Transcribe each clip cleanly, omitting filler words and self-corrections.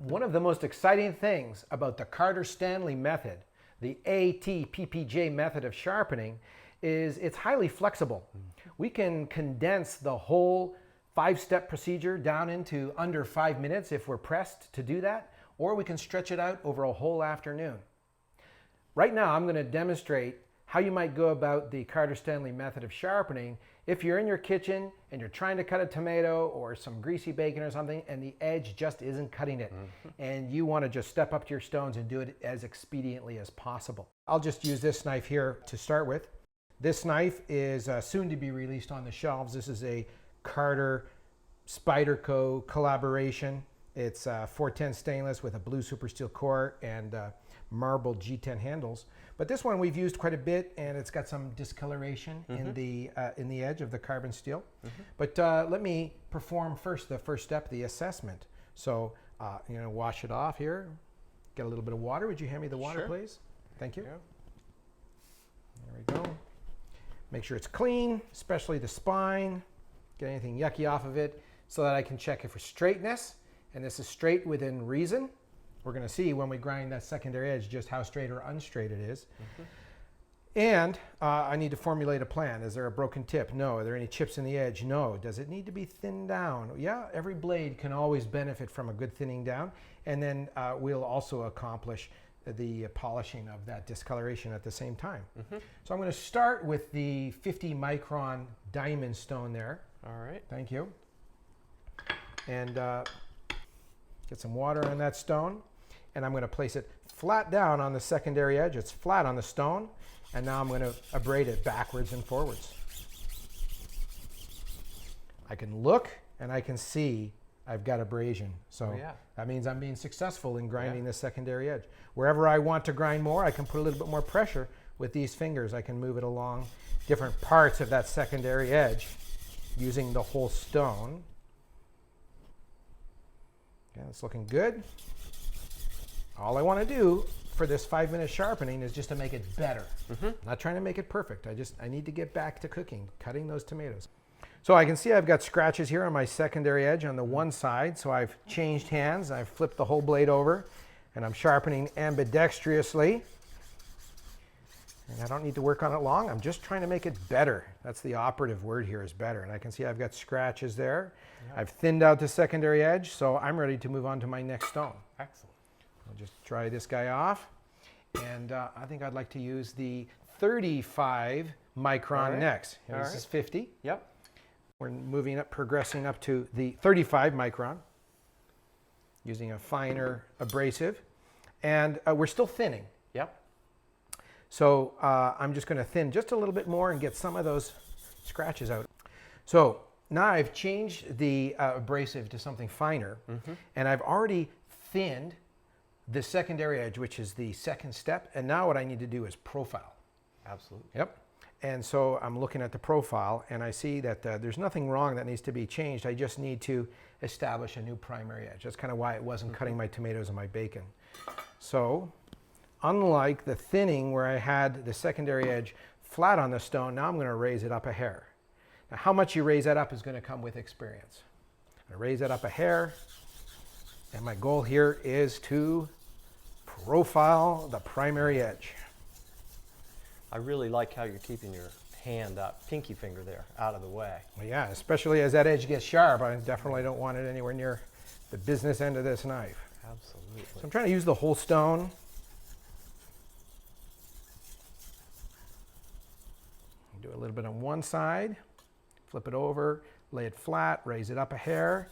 One of the most exciting things about the Carter-Stanley method, the ATPPJ method of sharpening, is it's highly flexible. We can condense the whole 5-step procedure down into under 5 minutes if we're pressed to do that, or we can stretch it out over a whole afternoon. Right now I'm going to demonstrate how you might go about the Carter-Stanley method of sharpening if you're in your kitchen and you're trying to cut a tomato or some greasy bacon or something and the edge just isn't cutting it, and you want to just step up to your stones and do it as expediently as possible. I'll just use this knife here to start with. This knife is soon to be released on the shelves. This is a Carter Spyderco collaboration. It's 410 stainless with a blue super steel core and marble G10 handles. But this one we've used quite a bit, and it's got some discoloration in the edge of the carbon steel. But let me perform first the first step, the assessment. So you're going to wash it off here. Get a little bit of water. Would you hand me the water, please? Thank you. There we go. Make sure it's clean, especially the spine. Get anything yucky off of it so that I can check it for straightness. And this is straight within reason. We're going to see when we grind that secondary edge just how straight or unstraight it is. And I need to formulate a plan. Is there a broken tip? No. Are there any chips in the edge? No. Does it need to be thinned down? Yeah, every blade can always benefit from a good thinning down. And then we'll also accomplish the polishing of that discoloration at the same time. So I'm going to start with the 50 micron diamond stone there. All right. Thank you. And get some water on that stone. And I'm going to place it flat down on the secondary edge. It's flat on the stone. And now I'm going to abrade it backwards and forwards. I can look and I can see I've got abrasion. So that means I'm being successful in grinding the secondary edge. Wherever I want to grind more, I can put a little bit more pressure with these fingers. I can move it along different parts of that secondary edge using the whole stone. Okay, it's looking good. All I want to do for this 5-minute sharpening is just to make it better. I'm not trying to make it perfect. I need to get back to cooking, cutting those tomatoes. So I can see I've got scratches here on my secondary edge on the one side. So I've changed hands. I've flipped the whole blade over and I'm sharpening ambidextrously. And I don't need to work on it long. I'm just trying to make it better. That's the operative word here, is better. And I can see I've got scratches there. I've thinned out the secondary edge, so I'm ready to move on to my next stone. Excellent. I'll just dry this guy off. And I think I'd like to use the 35 micron next. This is 50. Yep. We're moving up, progressing up to the 35 micron, using a finer abrasive. And we're still thinning. Yep. So I'm just going to thin just a little bit more and get some of those scratches out. So now I've changed the abrasive to something finer, and I've already thinned the secondary edge, which is the second step. And now what I need to do is profile. Absolutely. Yep. And so I'm looking at the profile, and I see that there's nothing wrong that needs to be changed. I just need to establish a new primary edge. That's kind of why it wasn't cutting my tomatoes and my bacon. So unlike the thinning where I had the secondary edge flat on the stone, now I'm going to raise it up a hair. Now how much you raise that up is going to come with experience. I raise that up a hair, and my goal here is to profile the primary edge. I really like how you're keeping your hand up, pinky finger there, out of the way. Well, yeah, especially as that edge gets sharp. I definitely don't want it anywhere near the business end of this knife. Absolutely. So I'm trying to use the whole stone. Do a little bit on one side, flip it over, lay it flat, raise it up a hair,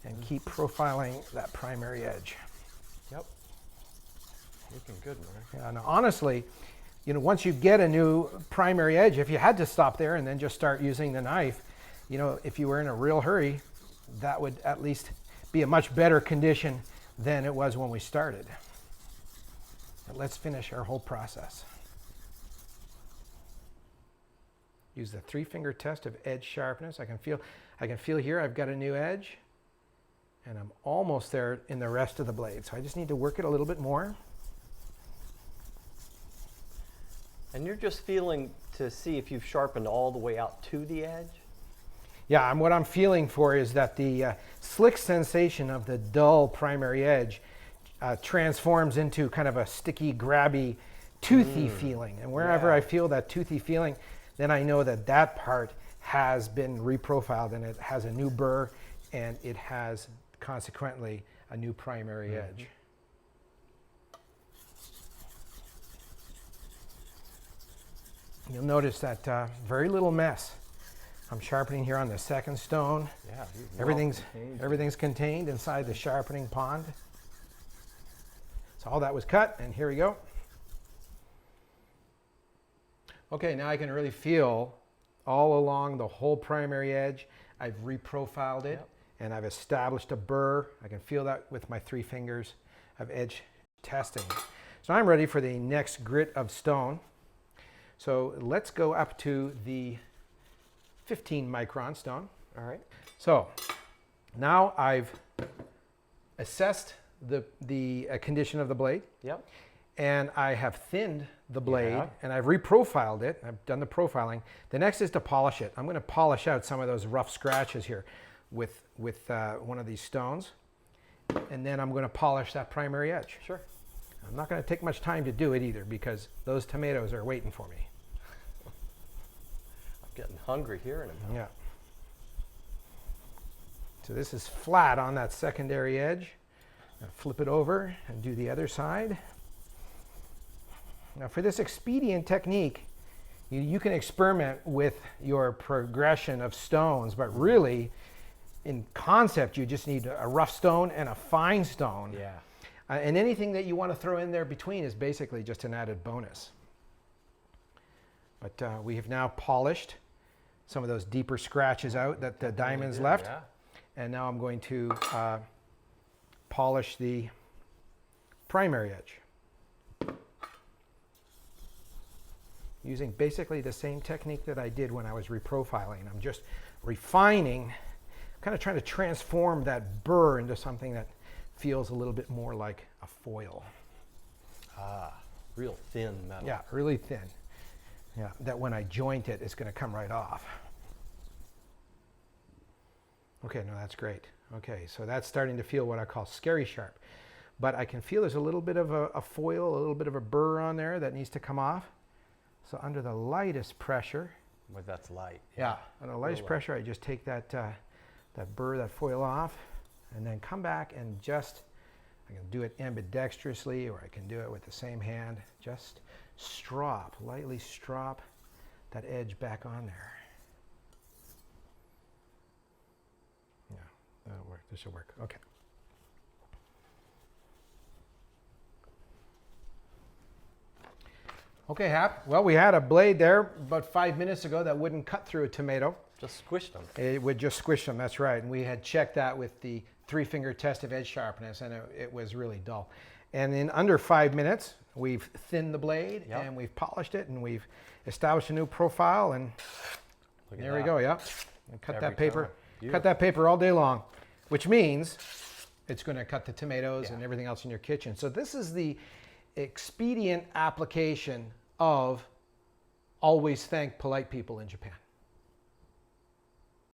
and keep profiling that primary edge. Yep. Looking good, man. Yeah, now honestly, you know, once you get a new primary edge, if you had to stop there and then just start using the knife, you know, if you were in a real hurry, that would at least be a much better condition than it was when we started. But let's finish our whole process. Use the 3-finger test of edge sharpness. I can feel here I've got a new edge, and I'm almost there in the rest of the blade. So I just need to work it a little bit more. And you're just feeling to see if you've sharpened all the way out to the edge? Yeah, and what I'm feeling for is that the slick sensation of the dull primary edge transforms into kind of a sticky, grabby, toothy feeling. And wherever I feel that toothy feeling, then I know that that part has been reprofiled and it has a new burr and it has consequently a new primary edge. You'll notice that very little mess. I'm sharpening here on the second stone. Yeah, everything's contained inside the sharpening pond. So all that was cut, and here we go. Okay, now I can really feel all along the whole primary edge. I've reprofiled it, and I've established a burr. I can feel that with my 3 fingers of edge testing. So I'm ready for the next grit of stone. So let's go up to the 15 micron stone. All right. So now I've assessed the condition of the blade. Yep. And I have thinned the blade and I've reprofiled it. I've done the profiling. The next is to polish it. I'm going to polish out some of those rough scratches here with one of these stones. And then I'm going to polish that primary edge. Sure. I'm not going to take much time to do it either because those tomatoes are waiting for me. I'm getting hungry hearing about it. Yeah. So this is flat on that secondary edge. Now flip it over and do the other side. Now for this expedient technique, you can experiment with your progression of stones, but really in concept you just need a rough stone and a fine stone. Yeah. And anything that you want to throw in there between is basically just an added bonus. But we have now polished some of those deeper scratches out that the diamonds left. Yeah. And now I'm going to polish the primary edge. Using basically the same technique that I did when I was reprofiling. I'm just refining, kind of trying to transform that burr into something that feels a little bit more like a foil. Ah, real thin metal. Yeah, really thin. Yeah, that when I joint it, it's going to come right off. Okay, no, that's great. Okay, so that's starting to feel what I call scary sharp. But I can feel there's a little bit of a foil, a little bit of a burr on there that needs to come off. So under the lightest pressure. Well, that's light. Yeah, under the lightest pressure, I just take that burr, that foil off, and then come back and just, I can do it ambidextrously or I can do it with the same hand. Just strop, lightly strop that edge back on there. Yeah, that'll work. This will work. Okay. Okay, Hap. Well, we had a blade there about 5 minutes ago that wouldn't cut through a tomato. Just squished them. It would just squish them, that's right. And we had checked that with the 3-finger test of edge sharpness, and it was really dull. And in under 5 minutes, we've thinned the blade, and we've polished it, and we've established a new profile, and there we go, yeah. And cut that paper. Cut that paper all day long, which means it's going to cut the tomatoes and everything else in your kitchen. So this is the expedient application of always thank polite people in Japan.